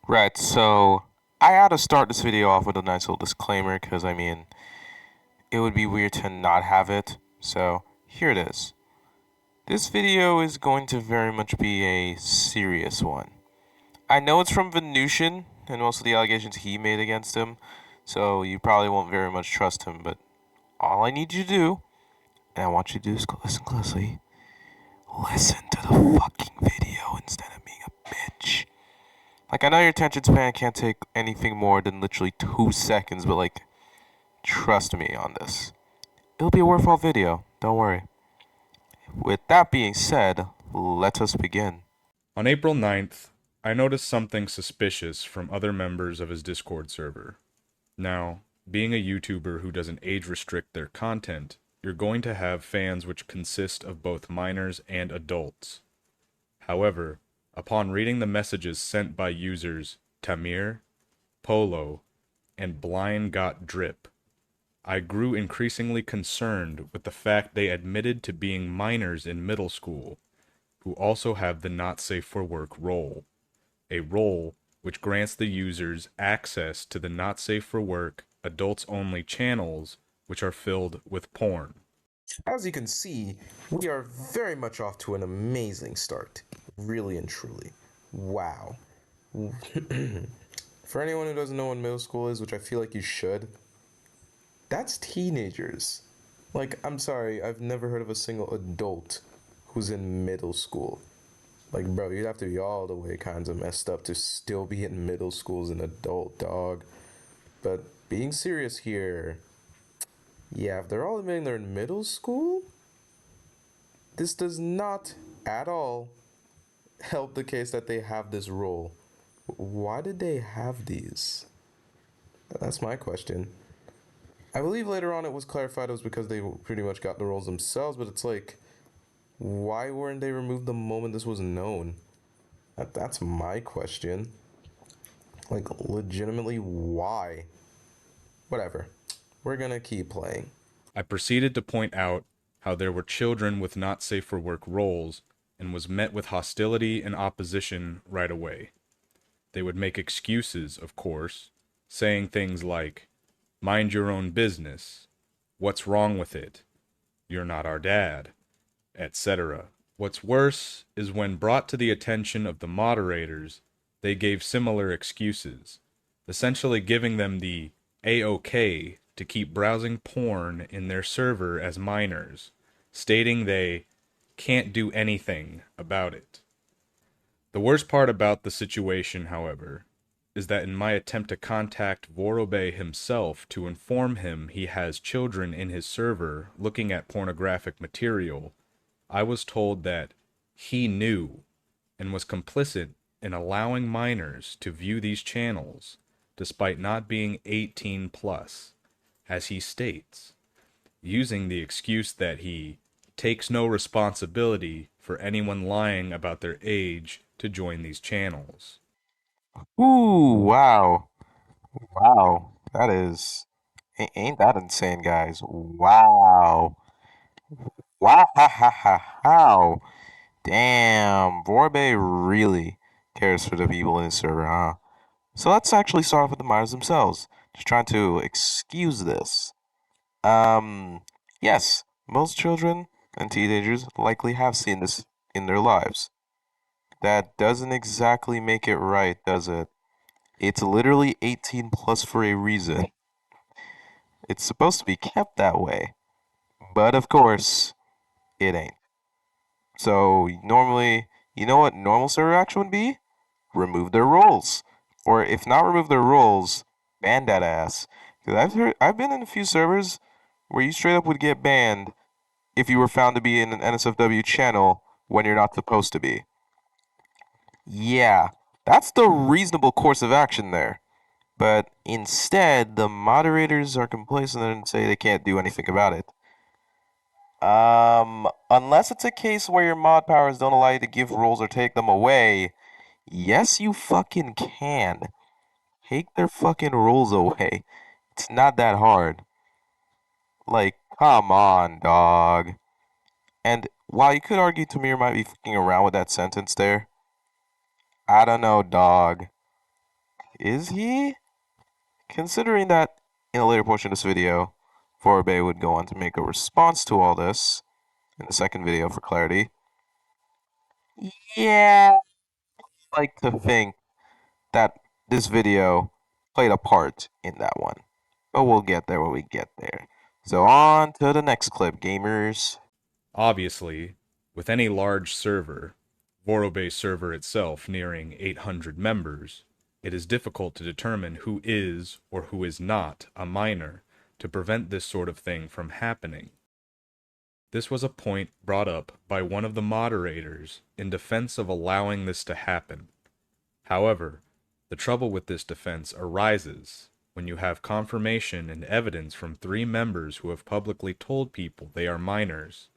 Right, so I had to start this video off with a nice little disclaimer because, it would be weird to not have it. So, here it is. This video is going to very much be a serious one. I know it's from Venusian and most of the allegations he made against him, so you probably won't very much trust him, but all I need you to do, and I want you to do is listen closely, listen to the fucking video instead of being a bitch. Like, I know your attention span can't take anything more than literally 2 seconds, but trust me on this. It'll be a worthwhile video, don't worry. With that being said, let us begin. On April 9th, I noticed something suspicious from other members of his Discord server. Now, being a YouTuber who doesn't age restrict their content, you're going to have fans which consist of both minors and adults. However, upon reading the messages sent by users Tamir, Polo, and Blind Got Drip, I grew increasingly concerned with the fact they admitted to being minors in middle school, who also have the not safe for work role, a role which grants the users access to the not safe for work, adults only channels which are filled with porn. As you can see, we are very much off to an amazing start. Really and truly. Wow. For anyone who doesn't know what middle school is, which I feel like you should, that's teenagers. Like, I'm sorry, I've never heard of a single adult who's in middle school. Like, bro, you'd have to be all the way kinds of messed up to still be in middle school as an adult, dog. But being serious here, yeah, if they're all admitting they're in middle school, this does not at all help the case that they have this role. Why did they have these? That's my question. I believe later on it was clarified it was because they pretty much got the roles themselves, but it's like, why weren't they removed the moment this was known? That's my question. Like, legitimately, why? Whatever. We're gonna keep playing. I proceeded to point out how there were children with not safe for work roles and was met with hostility and opposition right away. They would make excuses, of course, saying things like, mind your own business, what's wrong with it, you're not our dad, etc. What's worse is when brought to the attention of the moderators, they gave similar excuses, essentially giving them the A-OK to keep browsing porn in their server as minors, stating they can't do anything about it. The worst part about the situation, however, is that in my attempt to contact Vorobey himself to inform him he has children in his server looking at pornographic material, I was told that he knew and was complicit in allowing minors to view these channels despite not being 18 plus, as he states, using the excuse that he takes no responsibility for anyone lying about their age to join these channels. Ooh, wow. Wow. That is. Ain't that insane, guys? Wow. Wow. Ha ha ha. How? Damn. Vorobey really cares for the people in his server, huh? So let's actually start off with the minors themselves. Just trying to excuse this. Um, yes, most children and teenagers likely have seen this in their lives. That doesn't exactly make it right, does it? It's literally 18 plus for a reason. It's supposed to be kept that way. But of course, it ain't. So normally, you know what normal server action would be? Remove their roles. Or if not remove their roles, ban that ass. Because I've been in a few servers where you straight up would get banned if you were found to be in an NSFW channel when you're not supposed to be. Yeah, that's the reasonable course of action there. But instead, the moderators are complacent and say they can't do anything about it. Unless it's a case where your mod powers don't allow you to give roles or take them away, yes, you fucking can. Take their fucking roles away. It's not that hard. Like, come on, dog. And while you could argue Tamir might be fucking around with that sentence there, I don't know, dog. is he? Considering that in a later portion of this video, Vorobey would go on to make a response to all this in the second video for clarity. Yeah, I like to think that this video played a part in that one. But we'll get there when we get there. So on to the next clip, gamers. Obviously, with any large server, Vorobey's server itself nearing 800 members, it is difficult to determine who is or who is not a minor to prevent this sort of thing from happening. This was a point brought up by one of the moderators in defense of allowing this to happen. However, the trouble with this defense arises when you have confirmation and evidence from 3 members who have publicly told people they are minors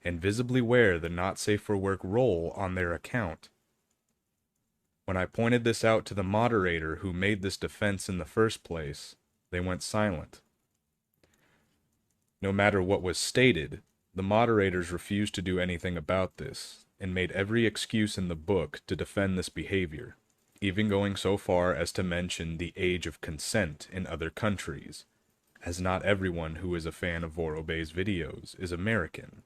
and visibly wear the not safe for work role on their account. When I pointed this out to the moderator who made this defense in the first place, they went silent. No matter what was stated, the moderators refused to do anything about this and made every excuse in the book to defend this behavior, even going so far as to mention the age of consent in other countries, as not everyone who is a fan of Vorobey's videos is American.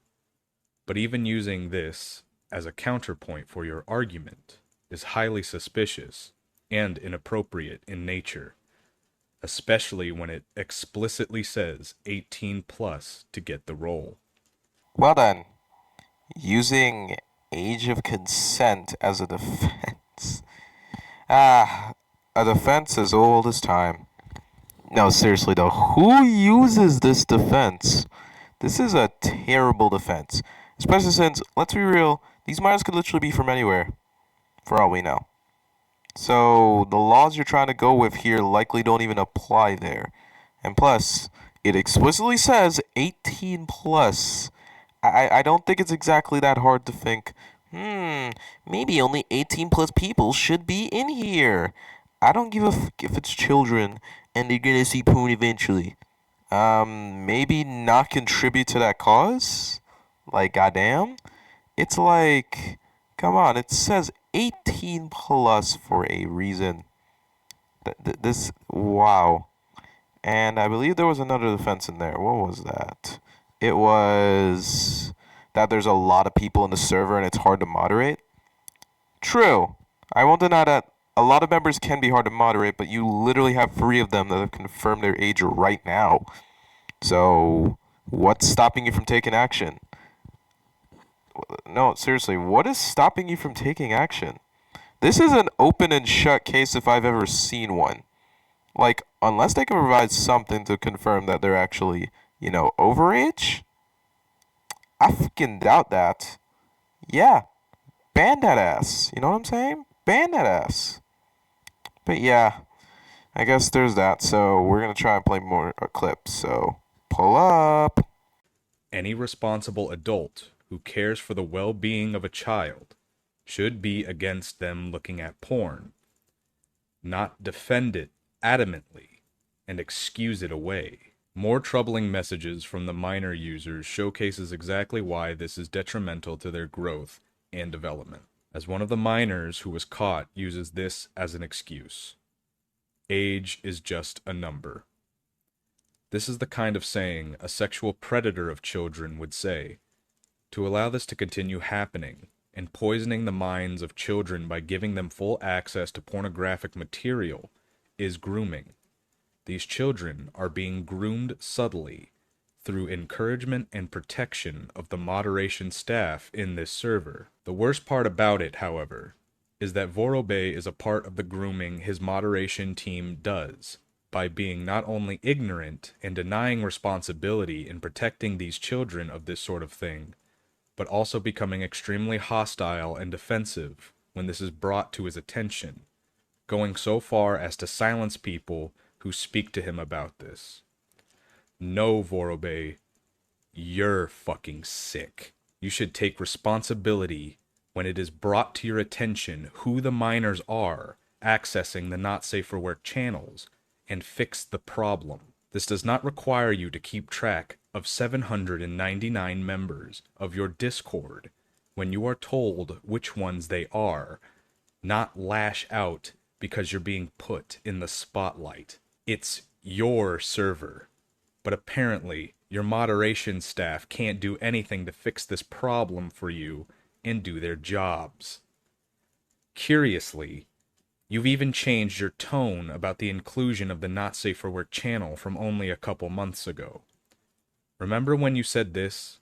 But even using this as a counterpoint for your argument is highly suspicious and inappropriate in nature, especially when it explicitly says 18 plus to get the role. Well then, using age of consent as a defense. A defense as old as time. No, seriously though, who uses this defense? This is a terrible defense. Especially since, let's be real, these minors could literally be from anywhere, for all we know. So, the laws you're trying to go with here likely don't even apply there. And plus, it explicitly says 18 plus. I don't think it's exactly that hard to think, maybe only 18 plus people should be in here. I don't give a f if it's children and they're gonna see porn eventually. Maybe not contribute to that cause? Like, goddamn? It's like, come on, it says 18 plus for a reason. This, wow. And I believe there was another defense in there. What was that? It was that there's a lot of people in the server and it's hard to moderate. True. I won't deny that a lot of members can be hard to moderate, but you literally have 3 of them that have confirmed their age right now. So, what's stopping you from taking action? No, seriously, what is stopping you from taking action? This is an open and shut case if I've ever seen one. Like, unless they can provide something to confirm that they're actually, overage? I freaking doubt that. Yeah, ban that ass. You know what I'm saying? Ban that ass. But yeah, I guess there's that. So we're going to try and play more clips. So pull up. Any responsible adult who cares for the well-being of a child should be against them looking at porn, not defend it adamantly and excuse it away. More troubling messages from the minor users showcases exactly why this is detrimental to their growth and development. As one of the minors who was caught uses this as an excuse. Age is just a number. This is the kind of saying a sexual predator of children would say. To allow this to continue happening and poisoning the minds of children by giving them full access to pornographic material is grooming. These children are being groomed subtly through encouragement and protection of the moderation staff in this server. The worst part about it, however, is that Vorobey is a part of the grooming his moderation team does, by being not only ignorant and denying responsibility in protecting these children of this sort of thing, but also becoming extremely hostile and defensive when this is brought to his attention, going so far as to silence people who speak to him about this. No, Vorobey, you're fucking sick. You should take responsibility when it is brought to your attention who the minors are accessing the not safe for work channels and fix the problem. This does not require you to keep track of 799 members of your Discord when you are told which ones they are, not lash out because you're being put in the spotlight. It's your server. But apparently, your moderation staff can't do anything to fix this problem for you and do their jobs. Curiously, you've even changed your tone about the inclusion of the Not Safe for Work channel from only a couple months ago. Remember when you said this?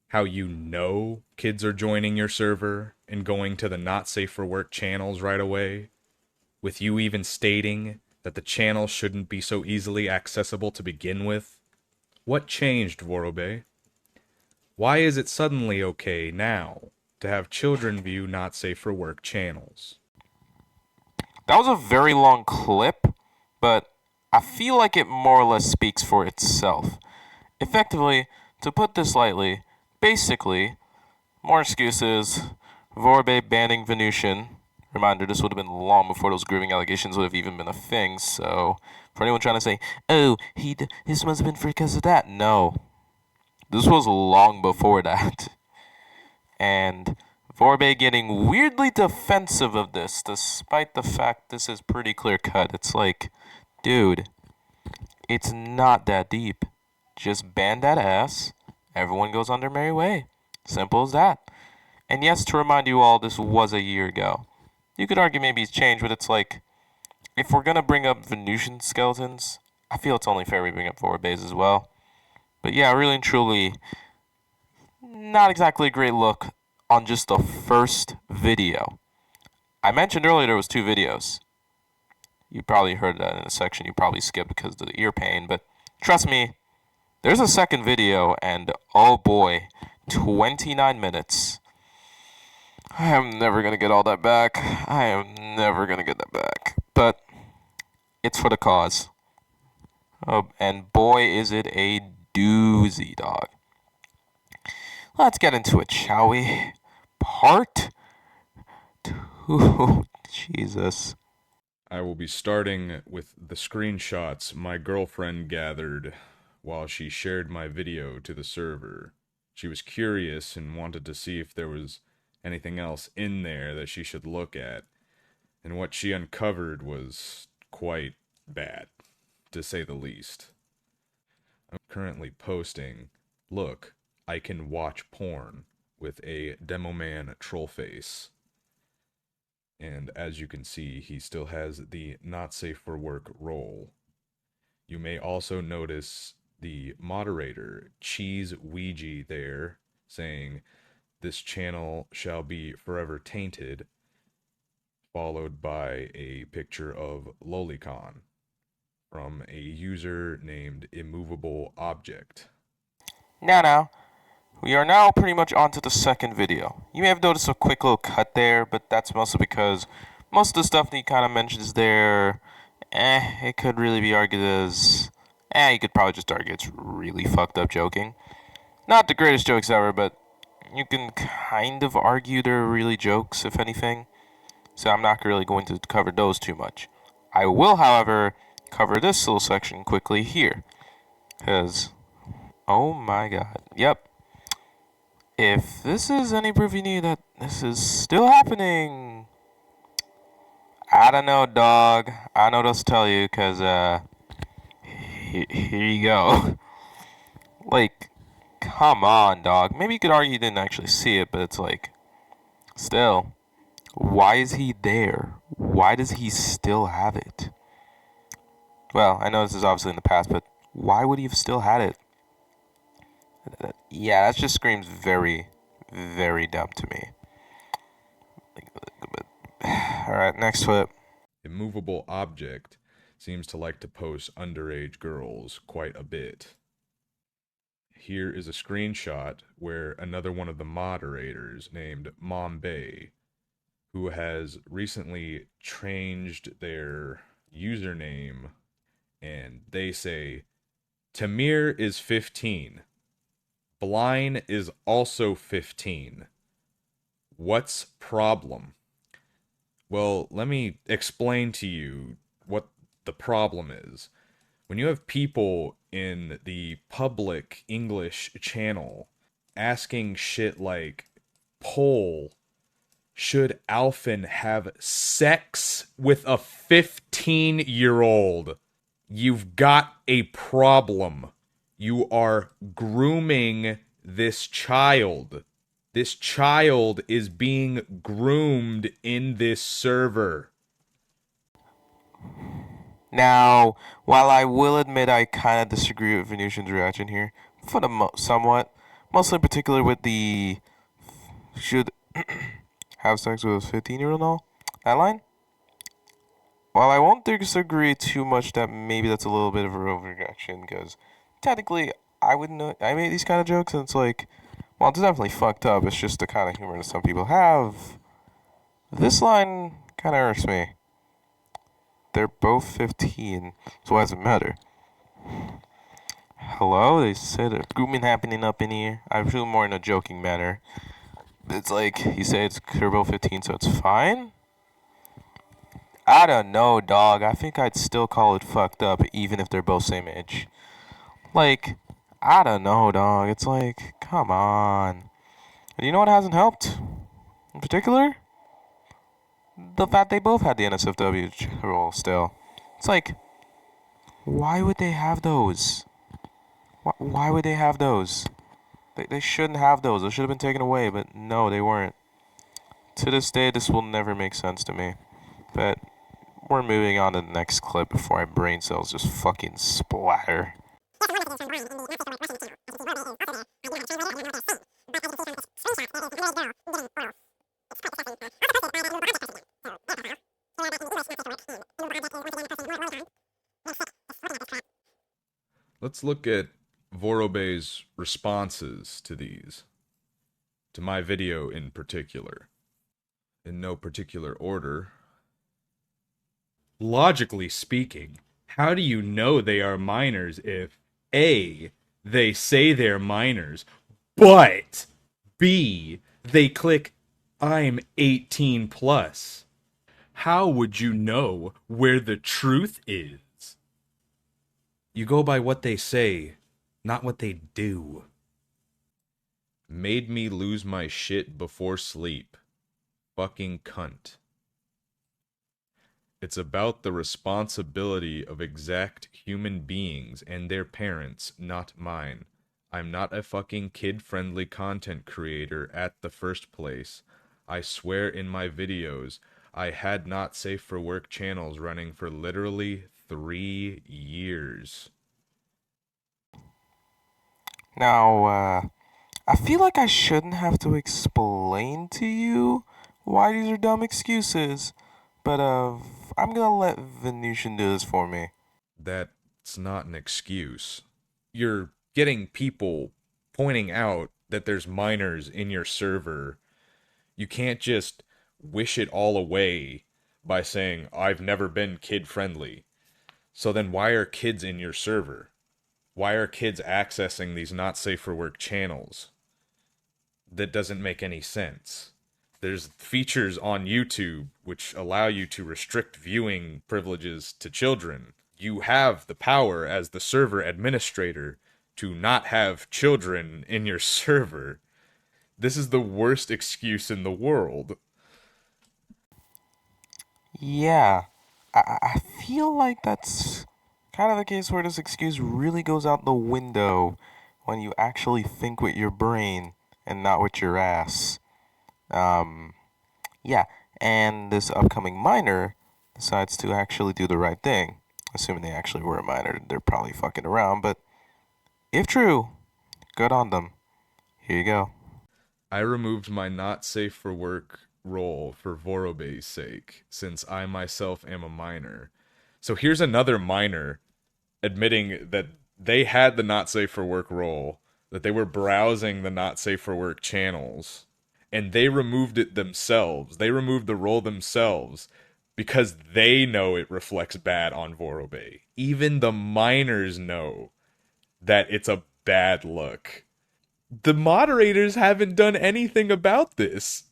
How you know kids are joining your server and going to the Not Safe for Work channels right away? With you even stating that the channel shouldn't be so easily accessible to begin with? What changed, Vorobey? Why is it suddenly okay now to have children view Not Safe for Work channels? That was a very long clip, but I feel like it more or less speaks for itself. Effectively, to put this lightly, basically, more excuses, Vorobey banning Venusian. Reminder, this would have been long before those grooming allegations would have even been a thing, so for anyone trying to say, oh, this must have been because of that, no. This was long before that. And Vorobey getting weirdly defensive of this, despite the fact this is pretty clear cut. It's like, dude, it's not that deep. Just ban that ass. Everyone goes on their merry way. Simple as that. And yes, to remind you all, this was a year ago. You could argue maybe it's changed, but it's like, if we're gonna bring up Venusian skeletons, I feel it's only fair we bring up Vorobey's as well. But yeah, really and truly, not exactly a great look on just the first video. I mentioned earlier there was 2 videos. You probably heard that in a section you probably skipped because of the ear pain, but trust me, there's a second video, and oh boy, 29 minutes. I am never gonna get all that back. I am never gonna get that back. But it's for the cause. Oh, and boy, is it a doozy, dog. Let's get into it, shall we? Part 2. Jesus. I will be starting with the screenshots my girlfriend gathered while she shared my video to the server. She was curious and wanted to see if there was anything else in there that she should look at, and what she uncovered was quite bad, to say the least. I'm currently posting, look, I can watch porn, with a demo man troll face. And as you can see, he still has the not safe for work role. You may also notice the moderator, Cheese Ouija, there, saying, this channel shall be forever tainted, followed by a picture of Lolicon from a user named Immovable Object. Now, we are now pretty much onto the second video. You may have noticed a quick little cut there, but that's mostly because most of the stuff that he kind of mentions there, it could really be argued as, you could probably just argue it's really fucked up joking. Not the greatest jokes ever, but you can kind of argue they're really jokes, if anything. So I'm not really going to cover those too much. I will, however, cover this little section quickly here. Because, oh my god. Yep. If this is any proof you need that this is still happening, I don't know, dog. I know what else to tell you, because, here you go. Like, come on, dog. Maybe you could argue you didn't actually see it, but it's like, still, why is he there? Why does he still have it? Well, I know this is obviously in the past, but why would he have still had it? Yeah, that just screams very, very dumb to me. Alright, next clip. Immovable Object seems to like to post underage girls quite a bit. Here is a screenshot where another one of the moderators named Mombay, who has recently changed their username, and they say, Tamir is 15. Blind is also 15. What's problem? Well, let me explain to you what the problem is. When you have people in the public English channel asking shit like poll should Alfin have sex with a 15-year-old? You've got a problem. You are grooming this child. This child is being groomed in this server. Now, while I will admit I kind of disagree with Venusian's reaction here, for the somewhat, mostly in particular with the should have sex with a 15-year-old now, that line. While I won't disagree too much that maybe that's a little bit of a overreaction, because technically I wouldn't know, I made these kind of jokes and it's like, well, it's definitely fucked up. It's just the kind of humor that some people have. This line kind of irks me. They're both 15, so why does it matter? Hello? They said a grooming happening up in here. I feel more in a joking manner. It's like, you say it's they're both 15, so it's fine? I don't know, dog. I think I'd still call it fucked up, even if they're both same age. Like, I don't know, dog. It's like, come on. And you know what hasn't helped? In particular? The fact they both had the NSFW role still. It's like, why would they have those? Why would they have those? They shouldn't have those. Those should have been taken away, but no, they weren't. To this day, this will never make sense to me. But we're moving on to the next clip before my brain cells just fucking splatter. Let's look at Vorobey's responses to these. To my video in particular. In no particular order. Logically speaking, how do you know they are minors if A, they say they're minors, but B, they click I'm 18 plus? How would you know where the truth is? You go by what they say, not what they do. Made me lose my shit before sleep. Fucking cunt. It's about the responsibility of exact human beings and their parents, not mine. I'm not a fucking kid-friendly content creator at the first place. I swear in my videos, I had not safe for work channels running for literally 3 years. Now, I feel like I shouldn't have to explain to you why these are dumb excuses, but I'm gonna let Venusian do this for me. That's not an excuse. You're getting people pointing out that there's minors in your server. You can't just wish it all away by saying, I've never been kid-friendly. So then why are kids in your server? Why are kids accessing these not safe for work channels? That doesn't make any sense. There's features on YouTube which allow you to restrict viewing privileges to children. You have the power as the server administrator to not have children in your server. This is the worst excuse in the world. Yeah, I feel like that's kind of the case where this excuse really goes out the window when you actually think with your brain and not with your ass. Yeah, and this upcoming minor decides to actually do the right thing. Assuming they actually were a minor, they're probably fucking around, but if true, good on them. Here you go. I removed my not safe for work role for Vorobey's sake, since I myself am a minor. So here's another minor admitting that they had the not safe for work role, that they were browsing the not safe for work channels, and they removed it themselves. They removed the role themselves because they know it reflects bad on Vorobey. Even the minors know that it's a bad look. The moderators haven't done anything about this.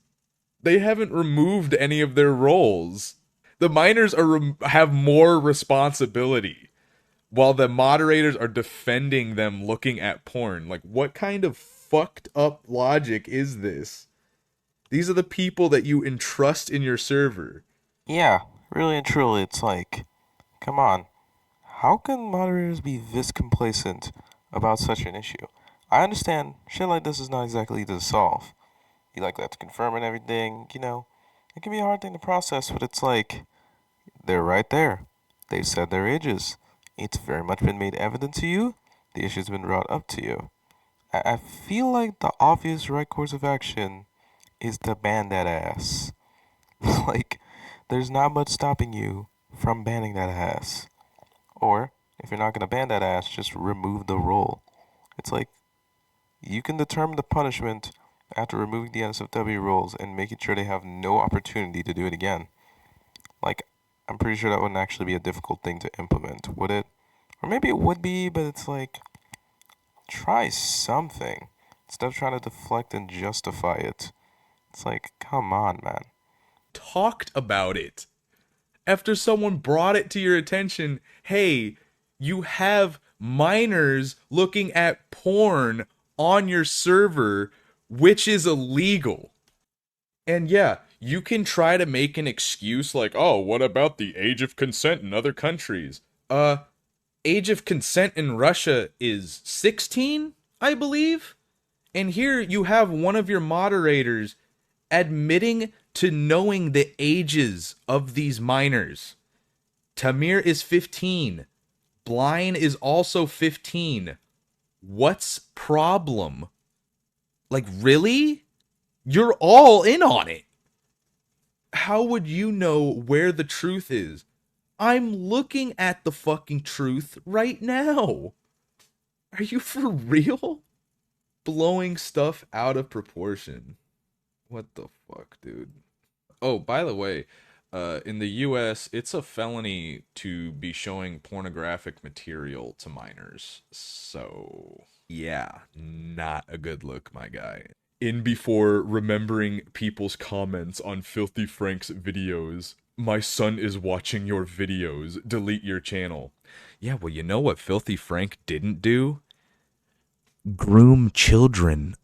They haven't removed any of their roles. The minors have more responsibility, while the moderators are defending them looking at porn. Like, what kind of fucked up logic is this? These are the people that you entrust in your server. Yeah, really and truly, it's like, come on. How can moderators be this complacent about such an issue? I understand shit like this is not exactly easy to solve. You like that to confirm and everything, it can be a hard thing to process, but it's like, they're right there. They've said their ages. It's very much been made evident to you. The issue's been brought up to you. I feel like the obvious right course of action is to ban that ass. Like, there's not much stopping you from banning that ass. Or, if you're not gonna ban that ass, just remove the role. It's like, you can determine the punishment after removing the NSFW roles and making sure they have no opportunity to do it again. Like, I'm pretty sure that wouldn't actually be a difficult thing to implement, would it? Or maybe it would be, but it's like, try something instead of trying to deflect and justify it. It's like, come on, man. Talked about it. After someone brought it to your attention, hey, you have minors looking at porn on your server, which is illegal. And yeah, you can try to make an excuse like, oh, what about the age of consent in other countries? Age of consent in Russia is 16, I believe. And here you have one of your moderators admitting to knowing the ages of these minors. Tamir is 15. Blind is also 15. What's problem? Like, really? You're all in on it. How would you know where the truth is? I'm looking at the fucking truth right now. Are you for real? Blowing stuff out of proportion. What the fuck, dude? Oh, by the way, in the US, it's a felony to be showing pornographic material to minors. So, yeah, not a good look, my guy. In before remembering people's comments on Filthy Frank's videos, my son is watching your videos, delete your channel. Yeah, well, you know what Filthy Frank didn't do? Groom children.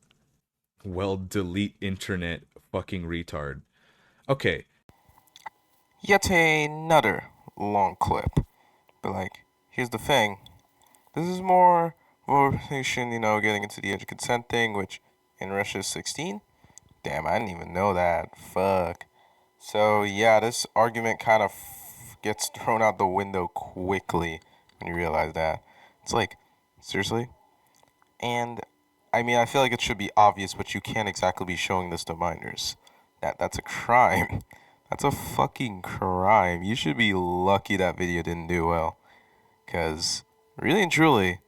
Well, delete internet, fucking retard. Okay, Yet another long clip. But like, here's the thing. This is more motivation, getting into the age of consent thing, which in Russia is 16. Damn, I didn't even know that. Fuck. So yeah, this argument kind of gets thrown out the window quickly when you realize that. It's like, seriously? And I mean, I feel like it should be obvious, but you can't exactly be showing this to minors. That's a crime. That's a fucking crime. You should be lucky that video didn't do well. Cause really and truly,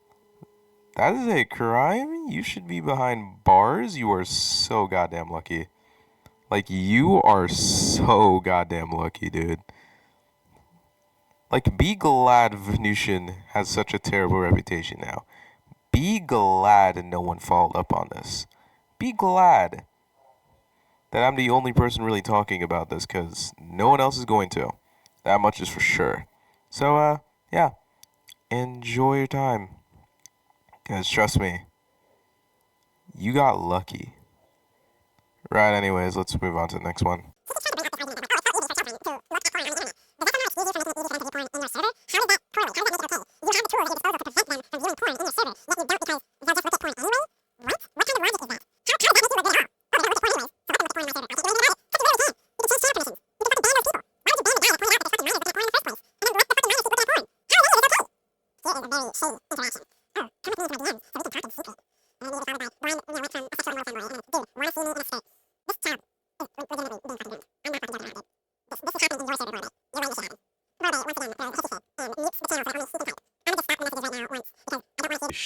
that is a crime. You should be behind bars. You are so goddamn lucky. Like, you are so goddamn lucky, dude. Like, be glad Venusian has such a terrible reputation now. Be glad no one followed up on this. Be glad that I'm the only person really talking about this, because no one else is going to. That much is for sure. So, yeah. Enjoy your time. Because trust me, you got lucky. Right, anyways, let's move on to the next one.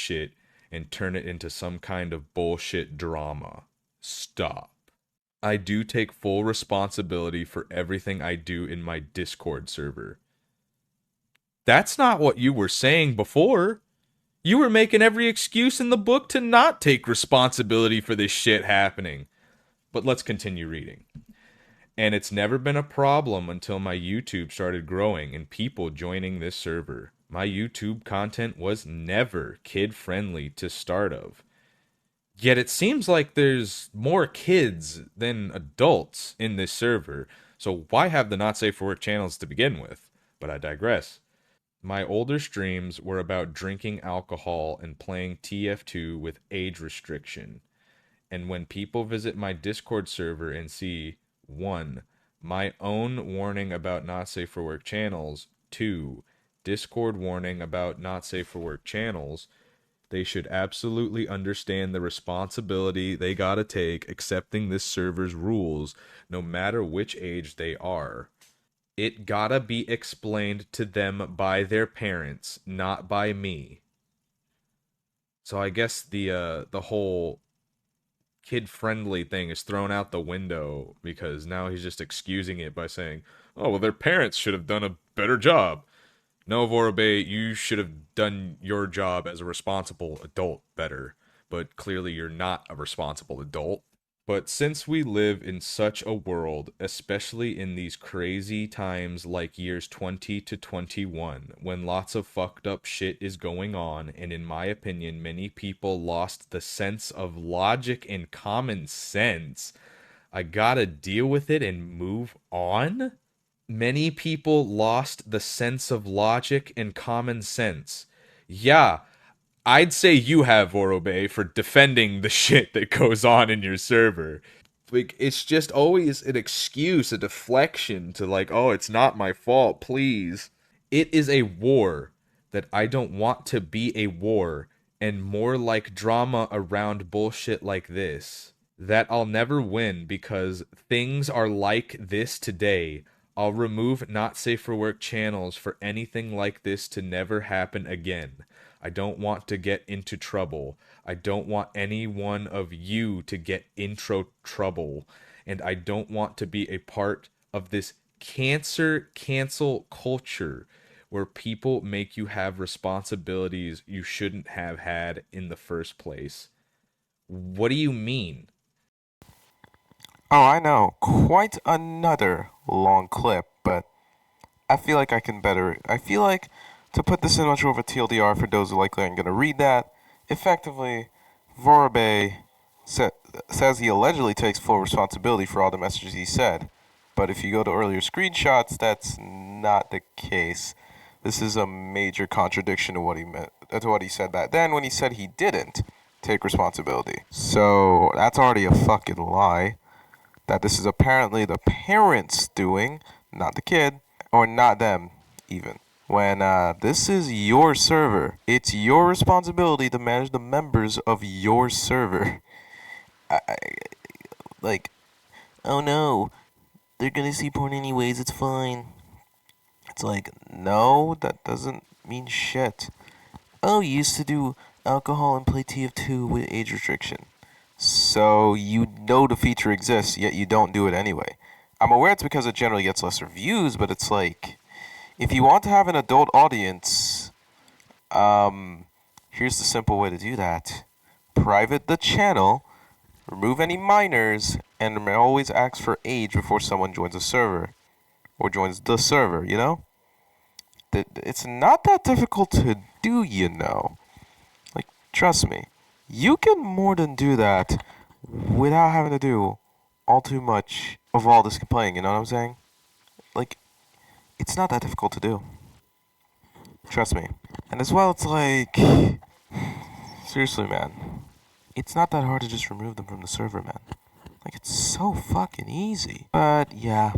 shit and turn it into some kind of bullshit drama. Stop. I do take full responsibility for everything I do in my Discord server. That's not what you were saying before. You were making every excuse in the book to not take responsibility for this shit happening. But let's continue reading. And it's never been a problem until my YouTube started growing and people joining this server. My YouTube content was never kid-friendly to start of. Yet it seems like there's more kids than adults in this server. So why have the not safe for work channels to begin with? But I digress. My older streams were about drinking alcohol and playing TF2 with age restriction. And when people visit my Discord server and see 1. My own warning about not safe for work channels, 2. Discord warning about not safe for work channels, they should absolutely understand the responsibility they gotta take accepting this server's rules, no matter which age they are. It gotta be explained to them by their parents, not by me. So I guess the whole kid friendly thing is thrown out the window because now he's just excusing it by saying, "Oh, well their parents should have done a better job." No, Vorobey, you should have done your job as a responsible adult better, but clearly you're not a responsible adult. But since we live in such a world, especially in these crazy times like years 20 to 21, when lots of fucked up shit is going on, and in my opinion, many people lost the sense of logic and common sense, I gotta deal with it and move on? Many people lost the sense of logic and common sense. Yeah, I'd say you have, Vorobey, for defending the shit that goes on in your server. Like, it's just always an excuse, a deflection to, like, oh, it's not my fault, please. It is a war that I don't want to be a war, and more like drama around bullshit like this that I'll never win because things are like this today. I'll remove not safe for work channels for anything like this to never happen again. I don't want to get into trouble. I don't want any one of you to get intro trouble. And I don't want to be a part of this cancer cancel culture where people make you have responsibilities you shouldn't have had in the first place. What do you mean? Oh, I know. Quite another long clip, but I feel like I can better. I feel like to put this in much more of a TLDR for those who likely aren't going to read that, effectively, Vorobey sa- says he allegedly takes full responsibility for all the messages he said. But if you go to earlier screenshots, that's not the case. This is a major contradiction to what he meant, to what he said back then when he said he didn't take responsibility. So that's already a fucking lie. That this is apparently the parents doing, not the kid, or not them even. When this is your server, it's your responsibility to manage the members of your server. I, like, oh no, they're gonna see porn anyways, it's fine. It's like, no, that doesn't mean shit. Oh, you used to do alcohol and play TF2 with age restriction. So you know the feature exists, yet you don't do it anyway. I'm aware it's because it generally gets lesser views, but it's like, if you want to have an adult audience, here's the simple way to do that. Private the channel, remove any minors, and always ask for age before someone joins a server. Or joins the server, you know? It's not that difficult to do, you know. Like, trust me. You can more than do that without having to do all too much of all this complaining, you know what I'm saying? Like, it's not that difficult to do. Trust me. And as well, it's like, seriously, man. It's not that hard to just remove them from the server, man. Like, it's so fucking easy. But, yeah.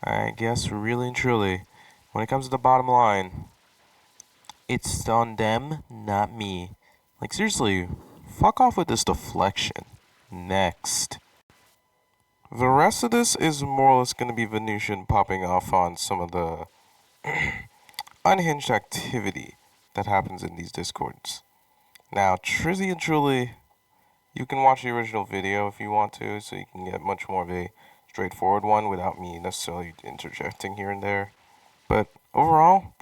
I guess really and truly, when it comes to the bottom line, it's on them, not me. Like, seriously, fuck off with this deflection. Next. The rest of this is more or less going to be Venusian popping off on some of the unhinged activity that happens in these discords. Now, truly and truly, you can watch the original video if you want to, so you can get much more of a straightforward one without me necessarily interjecting here and there. But overall,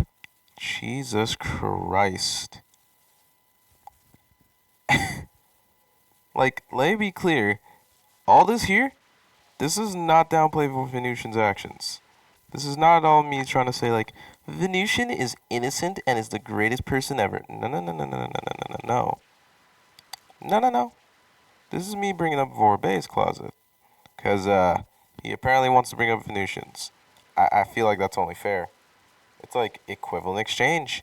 Jesus Christ. Like, let me be clear, all this here, this is not downplay for Venusian's actions. This is not at all me trying to say, like, Venusian is innocent and is the greatest person ever. No, no, no, no, no, no, no, no, no, no. No, no, no. This is me bringing up Vorobey's closet. Because he apparently wants to bring up Venusians. I feel like that's only fair. It's like equivalent exchange.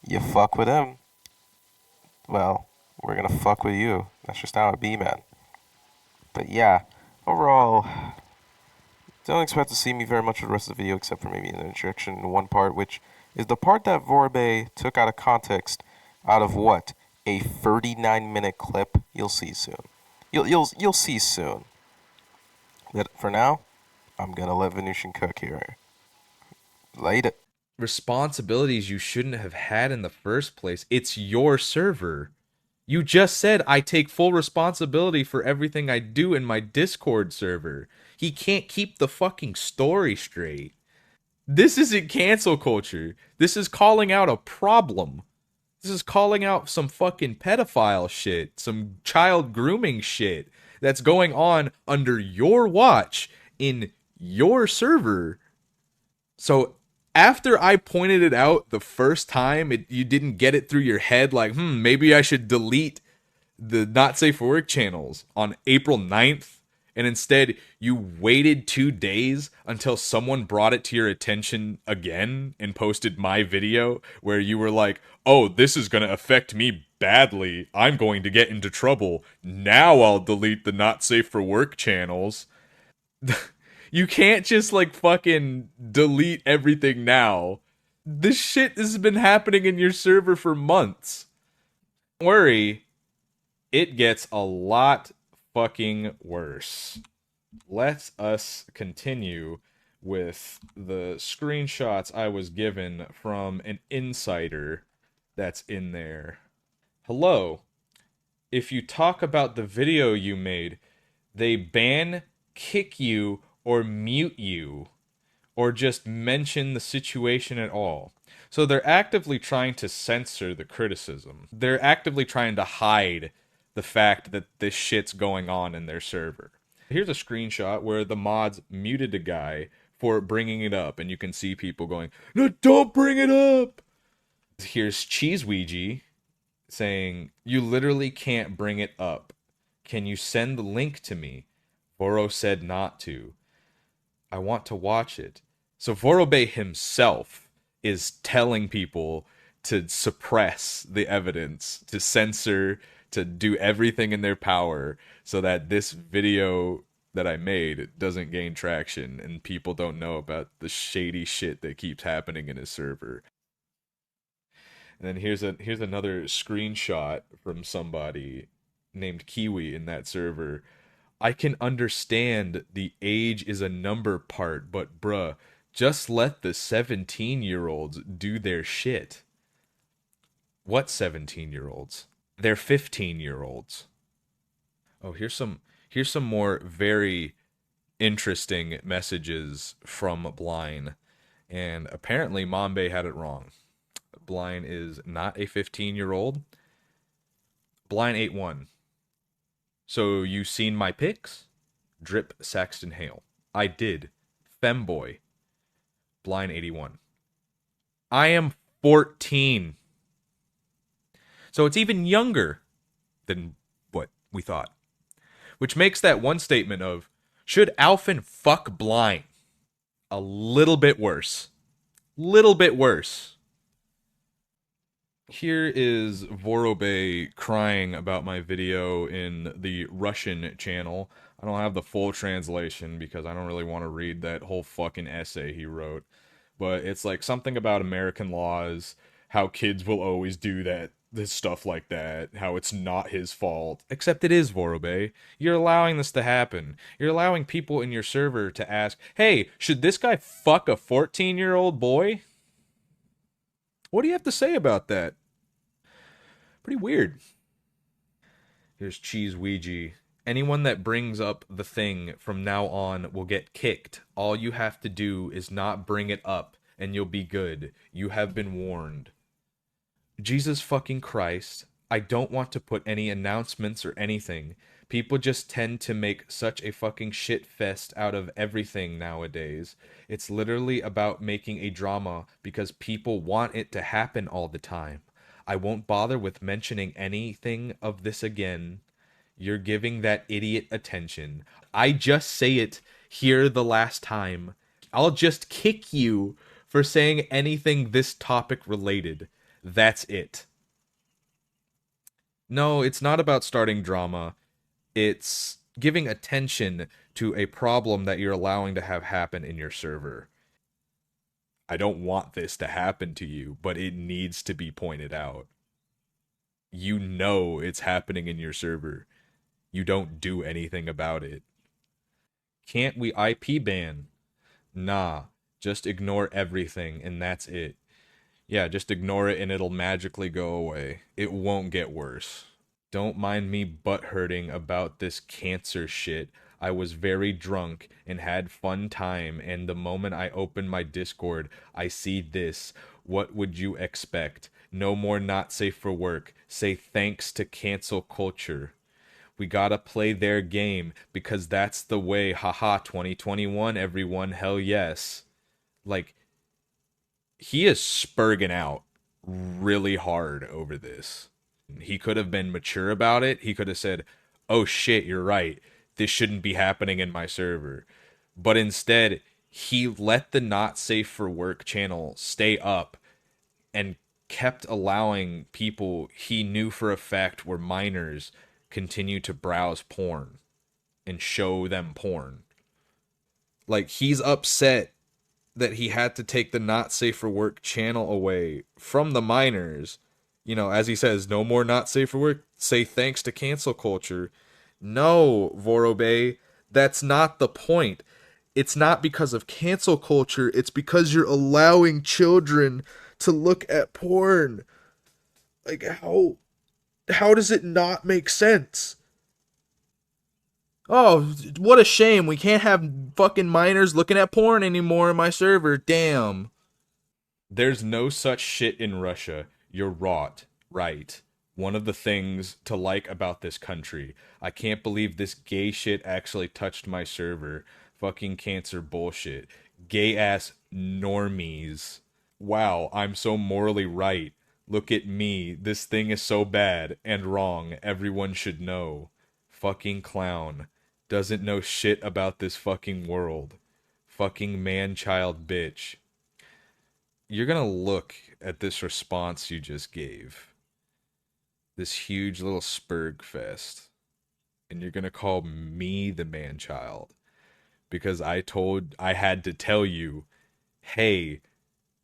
You fuck with him, well, we're gonna fuck with you. That's just how it be, man. But yeah, overall, don't expect to see me very much for the rest of the video except for maybe an introduction in one part, which is the part that Vorobey took out of context out of what? A 39-minute clip? You'll see soon. You'll see soon. But for now, I'm gonna let Venusian cook here. Later. Responsibilities you shouldn't have had in the first place. It's your server. You just said I take full responsibility for everything I do in my Discord server. He can't keep the fucking story straight. This isn't cancel culture. This is calling out a problem. This is calling out some fucking pedophile shit, some child grooming shit that's going on under your watch in your server. So after I pointed it out the first time, you didn't get it through your head like, maybe I should delete the not safe for work channels on April 9th, and instead you waited 2 days until someone brought it to your attention again and posted my video where you were like, oh, this is going to affect me badly. I'm going to get into trouble. Now I'll delete the not safe for work channels. You can't just like fucking delete everything now. This shit has been happening in your server for months. Don't worry, it gets a lot fucking worse. Let us continue with the screenshots I was given from an insider that's in there. Hello. If you talk about the video you made, they ban, kick you, or mute you, or just mention the situation at all. So they're actively trying to censor the criticism. They're actively trying to hide the fact that this shit's going on in their server. Here's a screenshot where the mods muted a guy for bringing it up, and you can see people going, no, don't bring it up! Here's Cheese Ouija saying, you literally can't bring it up. Can you send the link to me? Voro said not to. I want to watch it. So Vorobey himself is telling people to suppress the evidence, to censor, to do everything in their power so that this video that I made doesn't gain traction and people don't know about the shady shit that keeps happening in his server. And then here's another screenshot from somebody named Kiwi in that server. I can understand the age is a number part, but bruh, just let the 17-year-olds do their shit. What 17-year-olds? They're 15-year-olds. Oh, here's some more very interesting messages from Blind. And apparently Mombe had it wrong. Blind is not a 15-year-old. Blind 8-1. So you seen my pics? Drip Saxton Hale. I did. Femboy. Blind 81. I am 14. So it's even younger than what we thought. Which makes that one statement of, should Alphen fuck Blind? A little bit worse. Little bit worse. Here is Vorobey crying about my video in the Russian channel. I don't have the full translation because I don't really want to read that whole fucking essay he wrote. But it's like something about American laws, how kids will always do this stuff like that, how it's not his fault. Except it is, Vorobey. You're allowing this to happen. You're allowing people in your server to ask, hey, should this guy fuck a 14-year-old boy? What do you have to say about that? Pretty weird. Here's Cheese Ouija. Anyone that brings up the thing from now on will get kicked. All you have to do is not bring it up, and you'll be good. You have been warned. Jesus fucking Christ. I don't want to put any announcements or anything. People just tend to make such a fucking shit fest out of everything nowadays. It's literally about making a drama because people want it to happen all the time. I won't bother with mentioning anything of this again. You're giving that idiot attention. I just say it here the last time. I'll just kick you for saying anything this topic related. That's it. No, it's not about starting drama. It's giving attention to a problem that you're allowing to have happen in your server. I don't want this to happen to you, but it needs to be pointed out. You know it's happening in your server. You don't do anything about it. Can't we IP ban? Nah, just ignore everything and that's it. Yeah, just ignore it and it'll magically go away. It won't get worse. Don't mind me butt hurting about this cancer shit. I was very drunk and had fun time, and the moment I open my Discord, I see this. What would you expect? No more not safe for work. Say thanks to cancel culture. We gotta play their game because that's the way. Haha, 2021, everyone. Hell yes. Like, he is spurging out really hard over this. He could have been mature about it. He could have said, oh shit, you're right. This shouldn't be happening in my server. But instead, he let the not safe for work channel stay up and kept allowing people he knew for a fact were minors continue to browse porn and show them porn. Like, he's upset that he had to take the not safe for work channel away from the minors. You know, as he says, no more not safe for work. Say thanks to cancel culture. No, Vorobey, that's not the point. It's not because of cancel culture. It's because you're allowing children to look at porn. Like, how does it not make sense? Oh, what a shame. We can't have fucking minors looking at porn anymore in my server. Damn. There's no such shit in Russia. You're rot. Right. One of the things to like about this country. I can't believe this gay shit actually touched my server. Fucking cancer bullshit. Gay ass normies. Wow, I'm so morally right. Look at me. This thing is so bad and wrong. Everyone should know. Fucking clown. Doesn't know shit about this fucking world. Fucking man-child bitch. You're gonna look at this response you just gave. This huge little spurg fest. And you're gonna call me the man-child. Because I had to tell you, hey,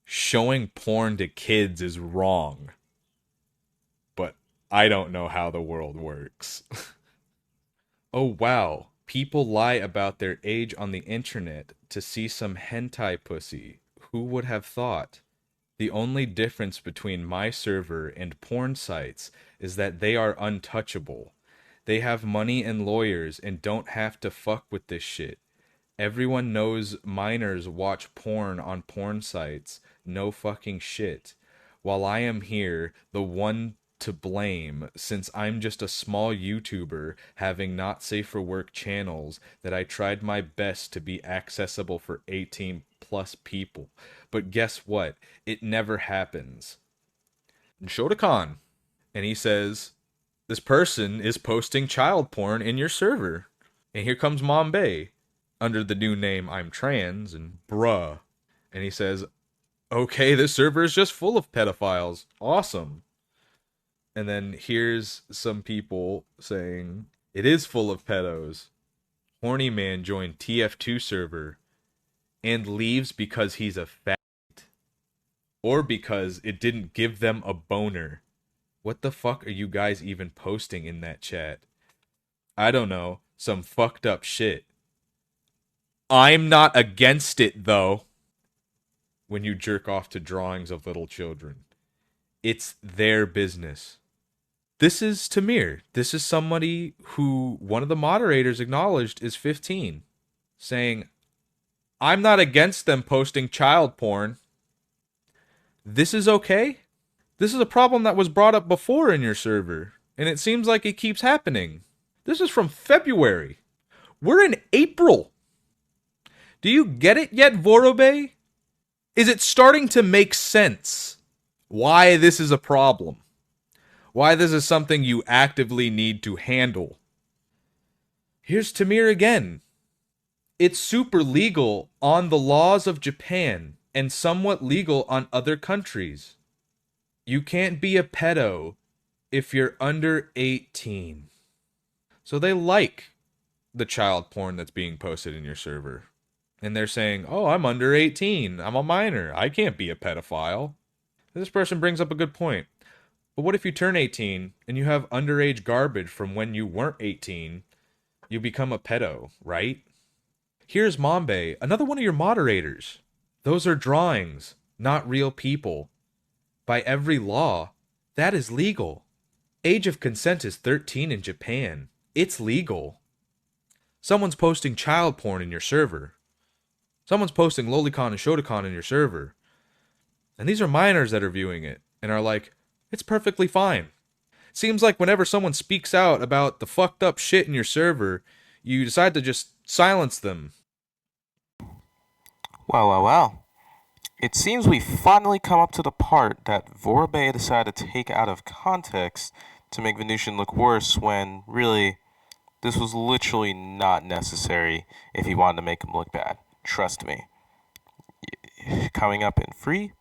showing porn to kids is wrong. But I don't know how the world works. Oh wow, people lie about their age on the internet to see some hentai pussy. Who would have thought? The only difference between my server and porn sites is that they are untouchable. They have money and lawyers and don't have to fuck with this shit. Everyone knows minors watch porn on porn sites. No fucking shit. While I am here, the one to blame, since I'm just a small YouTuber having not safe for work channels that I tried my best to be accessible for 18 plus people. But guess what? It never happens. Shotokan. And he says, this person is posting child porn in your server. And here comes Mombay under the new name I'm trans and bruh. And he says, okay, this server is just full of pedophiles. Awesome. And then here's some people saying, it is full of pedos. Horny man joined TF2 server and leaves because he's a fat. Or because it didn't give them a boner. What the fuck are you guys even posting in that chat? I don't know. Some fucked up shit. I'm not against it, though. When you jerk off to drawings of little children. It's their business. This is Tamir. This is somebody who one of the moderators acknowledged is 15. Saying, I'm not against them posting child porn. This is okay? This is a problem that was brought up before in your server. And it seems like it keeps happening. This is from February. We're in April. Do you get it yet, Vorobey? Is it starting to make sense why this is a problem? Why this is something you actively need to handle? Here's Tamir again. It's super legal on the laws of Japan and somewhat legal on other countries. You can't be a pedo if you're under 18. So they like the child porn that's being posted in your server. And they're saying, oh, I'm under 18. I'm a minor. I can't be a pedophile. This person brings up a good point. But what if you turn 18 and you have underage garbage from when you weren't 18? You become a pedo, right? Here's Mombe, another one of your moderators. Those are drawings, not real people. By every law, that is legal. Age of consent is 13 in Japan. It's legal. Someone's posting child porn in your server. Someone's posting lolicon and shotacon in your server. And these are minors that are viewing it and are like, it's perfectly fine. Seems like whenever someone speaks out about the fucked up shit in your server, you decide to just silence them. Well. It seems we finally come up to the part that Vorobey decided to take out of context to make Venusian look worse when, really, this was literally not necessary if he wanted to make him look bad. Trust me. Coming up in 3,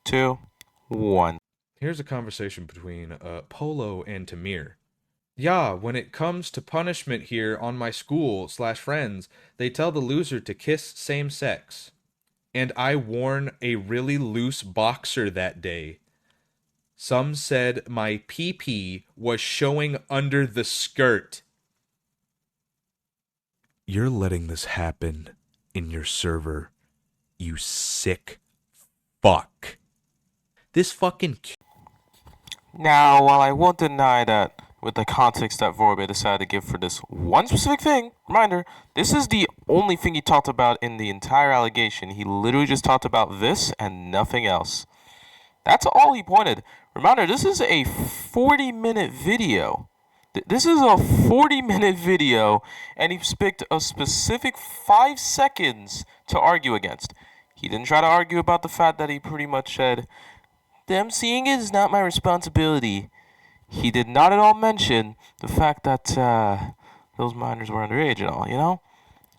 2, 1. Here's a conversation between Polo and Tamir. Yeah, when it comes to punishment here on my school/friends, they tell the loser to kiss same sex. And I worn a really loose boxer that day. Some said my pee-pee was showing under the skirt. You're letting this happen in your server, you sick fuck. This fucking Now, while I won't deny that with the context that Vorobey decided to give for this one specific thing, reminder, this is the only thing he talked about in the entire allegation. He literally just talked about this and nothing else. That's all he pointed. Reminder, this is a 40-minute video. This is a 40-minute video, and he picked a specific 5 seconds to argue against. He didn't try to argue about the fact that he pretty much said, them seeing it is not my responsibility. He did not at all mention the fact that those minors were underage and all, you know?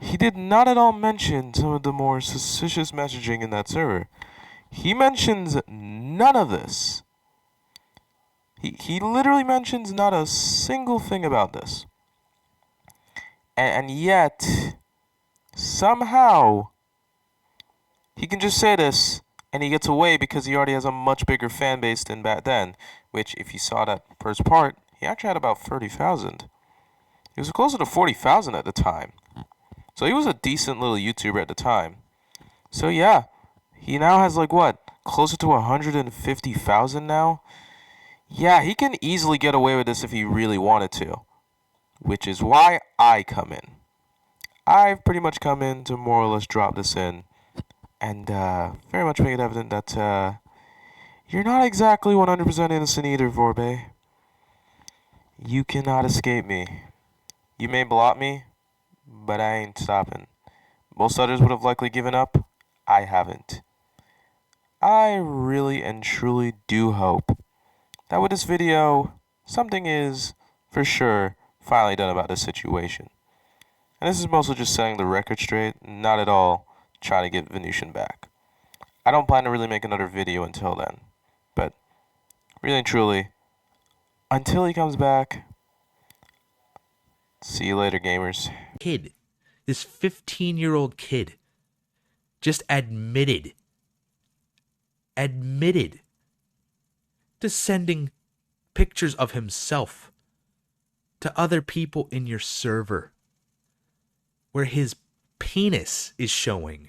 He did not at all mention some of the more suspicious messaging in that server. He mentions none of this. He literally mentions not a single thing about this. And yet, somehow, he can just say this, and he gets away because he already has a much bigger fan base than back then, which, if you saw that first part, he actually had about 30,000. He was closer to 40,000 at the time. So he was a decent little YouTuber at the time. So yeah, he now has like what? Closer to 150,000 now? Yeah, he can easily get away with this if he really wanted to. Which is why I come in. I've pretty much come in to more or less drop this in. And very much make it evident that you're not exactly 100% innocent either, Vorobey. You cannot escape me. You may block me, but I ain't stopping. Most others would have likely given up. I haven't. I really and truly do hope that with this video, something is, for sure, finally done about this situation. And this is mostly just setting the record straight, not at all trying to get Venusian back. I don't plan to really make another video until then. But, really and truly, until he comes back, see you later, gamers. kid, this 15-year-old kid, just admitted to sending pictures of himself to other people in your server where his penis is showing.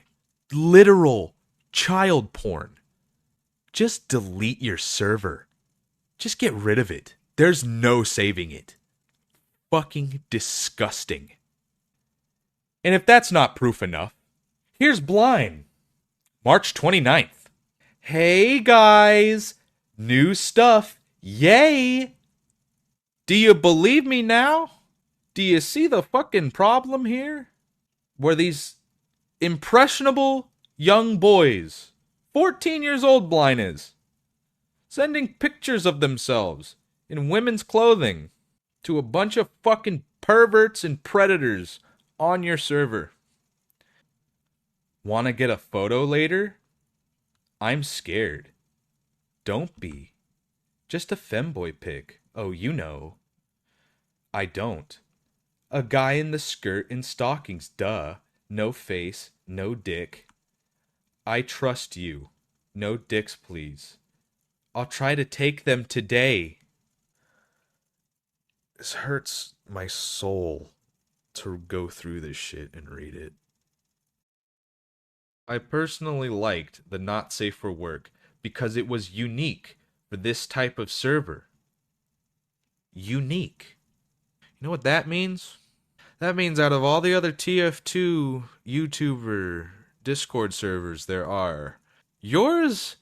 Literal child porn. Just delete your server. Just get rid of it. There's no saving it. Fucking disgusting. And if that's not proof enough, here's Blind. March 29th. Hey guys, new stuff. Yay! Do you believe me now? Do you see the fucking problem here? Where these impressionable young boys, 14 years old Blind is, sending pictures of themselves in women's clothing to a bunch of fucking perverts and predators on your server. Want to get a photo later? I'm scared. Don't be. Just a femboy pic. Oh, you know. I don't. A guy in the skirt and stockings, duh. No face, no dick. I trust you. No dicks, please. I'll try to take them today. This hurts my soul to go through this shit and read it. I personally liked the Not Safe for Work because it was unique for this type of server. Unique. You know what that means? That means out of all the other TF2 YouTuber Discord servers there are, yours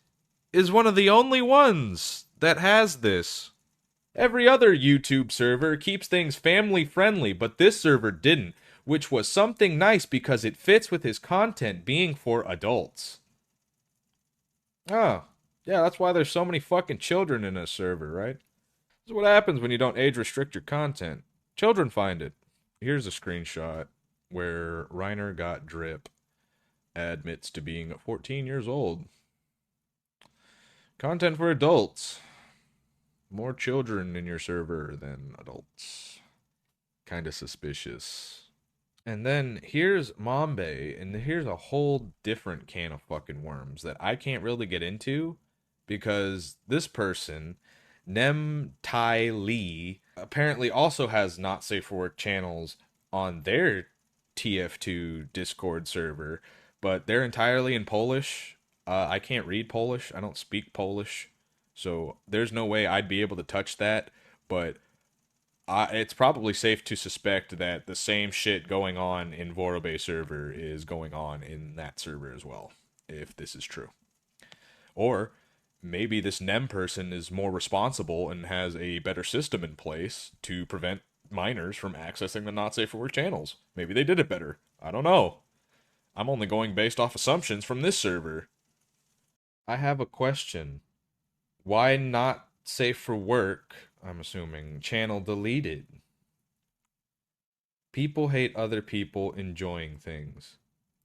is one of the only ones that has this. Every other YouTube server keeps things family friendly, but this server didn't, which was something nice because it fits with his content being for adults. Oh, yeah, that's why there's so many fucking children in a server, right? This is what happens when you don't age restrict your content. Children find it. Here's a screenshot where Reiner got drip admits to being 14 years old. Content for adults. More children in your server than adults. Kinda suspicious. And then here's Mombe, and here's a whole different can of fucking worms that I can't really get into because this person, Nem Tai Lee, apparently also has not safe for work channels on their TF2 Discord server, but they're entirely in Polish. I can't read Polish. I don't speak Polish. So there's no way I'd be able to touch that, but it's probably safe to suspect that the same shit going on in Vorobey server is going on in that server as well, if this is true. Or maybe this NEM person is more responsible and has a better system in place to prevent minors from accessing the not safe for work channels. Maybe they did it better. I don't know. I'm only going based off assumptions from this server. I have a question. Why not safe for work, I'm assuming, channel deleted? People hate other people enjoying things.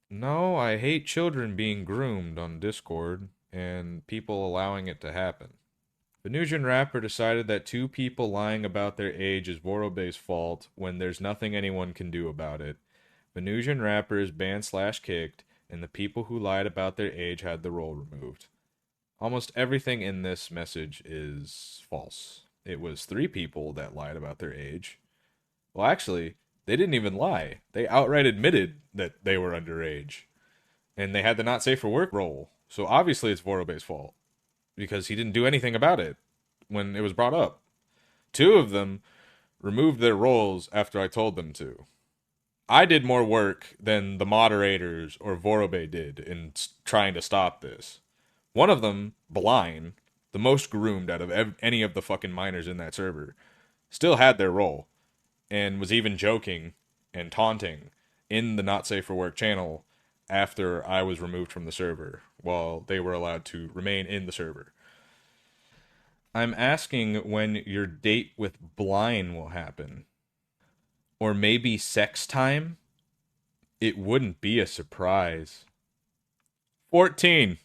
No, I hate children being groomed on Discord and people allowing it to happen. VenusianRapper decided that two people lying about their age is Vorobey's fault when there's nothing anyone can do about it. VenusianRapper is banned/kicked, and the people who lied about their age had the role removed. Almost everything in this message is false. It was three people that lied about their age. Well, actually, they didn't even lie. They outright admitted that they were underage. And they had the not safe for work role. So obviously it's Vorobey's fault. Because he didn't do anything about it when it was brought up. Two of them removed their roles after I told them to. I did more work than the moderators or Vorobey did in trying to stop this. One of them, Blind, the most groomed out of any of the fucking minors in that server, still had their role and was even joking and taunting in the Not Safe for Work channel after I was removed from the server while they were allowed to remain in the server. I'm asking when your date with Blind will happen. Or maybe sex time? It wouldn't be a surprise. 14.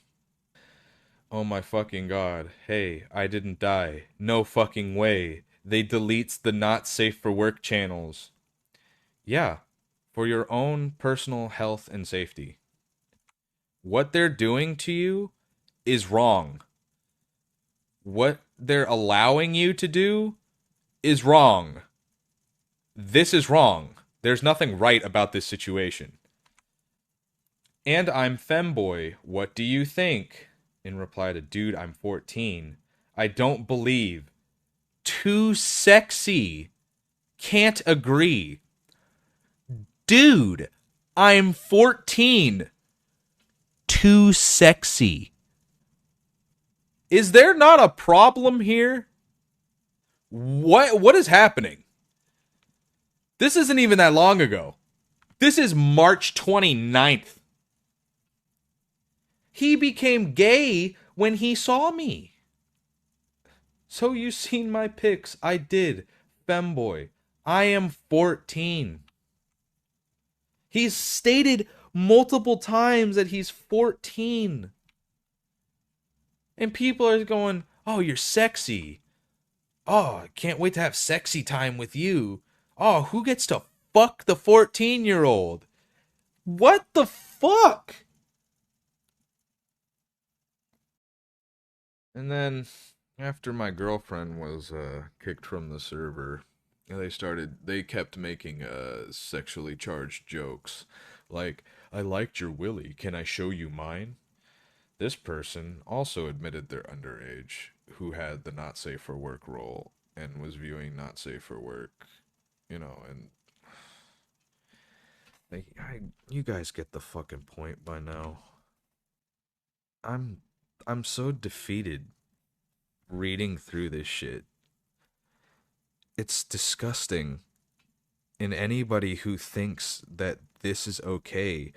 Oh my fucking god. Hey, I didn't die. No fucking way. They deletes the not safe for work channels. Yeah, for your own personal health and safety. What they're doing to you is wrong. What they're allowing you to do is wrong. This is wrong. There's nothing right about this situation. And I'm femboy. What do you think? In reply to dude, I'm 14. I don't believe. Too sexy. Can't agree. Dude, I'm 14. Too sexy. Is there not a problem here? What is happening? This isn't even that long ago. This is March 29th. He became gay when he saw me. So you seen my pics. I did. Femboy. I am 14. He's stated multiple times that he's 14. And people are going, oh, you're sexy. Oh, I can't wait to have sexy time with you. Oh, who gets to fuck the 14-year-old? What the fuck? And then after my girlfriend was kicked from the server, they kept making sexually charged jokes like, I liked your willy, can I show you mine? This person also admitted they're underage, who had the not safe for work role and was viewing not safe for work, and you guys get the fucking point by now. I'm I'm so defeated reading through this shit. It's disgusting. And anybody who thinks that this is okay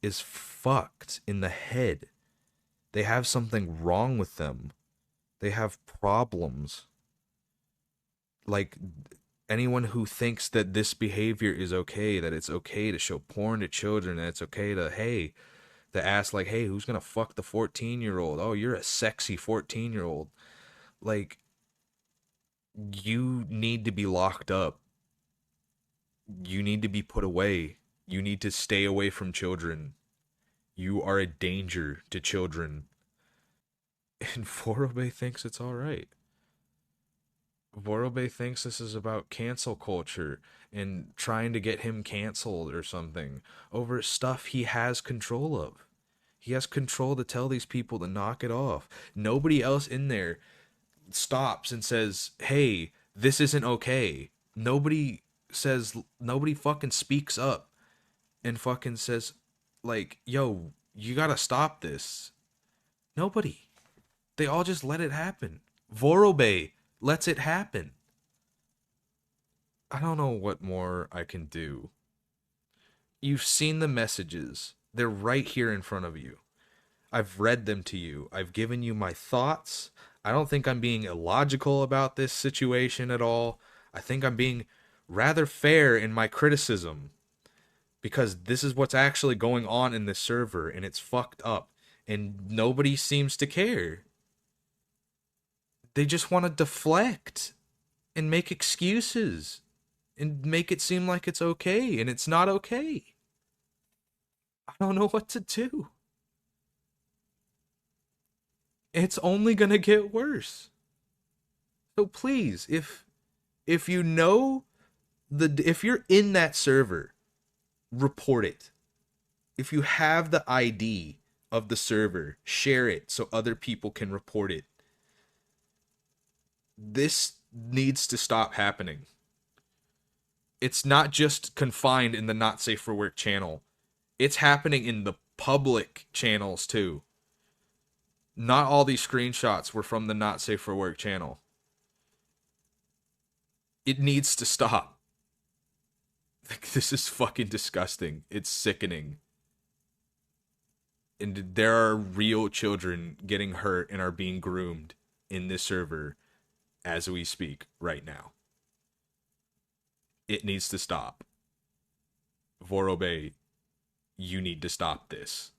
is fucked in the head. They have something wrong with them. They have problems. Like, anyone who thinks that this behavior is okay, that it's okay to show porn to children, that it's okay to ask, like, hey, who's gonna fuck the 14-year-old? Oh, you're a sexy 14-year-old. Like, you need to be locked up. You need to be put away. You need to stay away from children. You are a danger to children. And Vorobey thinks it's alright. Vorobey thinks this is about cancel culture and trying to get him canceled or something over stuff he has control of. He has control to tell these people to knock it off. Nobody else in there stops and says, hey, this isn't okay. Nobody fucking speaks up and fucking says, like, yo, you gotta stop this. Nobody. They all just let it happen. Vorobey lets it happen. I don't know what more I can do. You've seen the messages. They're right here in front of you. I've read them to you. I've given you my thoughts. I don't think I'm being illogical about this situation at all. I think I'm being rather fair in my criticism because this is what's actually going on in this server and it's fucked up and nobody seems to care. They just want to deflect and make excuses and make it seem like it's okay and it's not okay. I don't know what to do. It's only going to get worse. So please, if you know if you're in that server, report it. If you have the ID of the server, share it so other people can report it. This needs to stop happening. It's not just confined in the Not Safe for Work channel. It's happening in the public channels too. Not all these screenshots were from the Not Safe for Work channel. It needs to stop. This is fucking disgusting. It's sickening. And there are real children getting hurt and are being groomed in this server as we speak right now. It needs to stop. Vorobey, you need to stop this.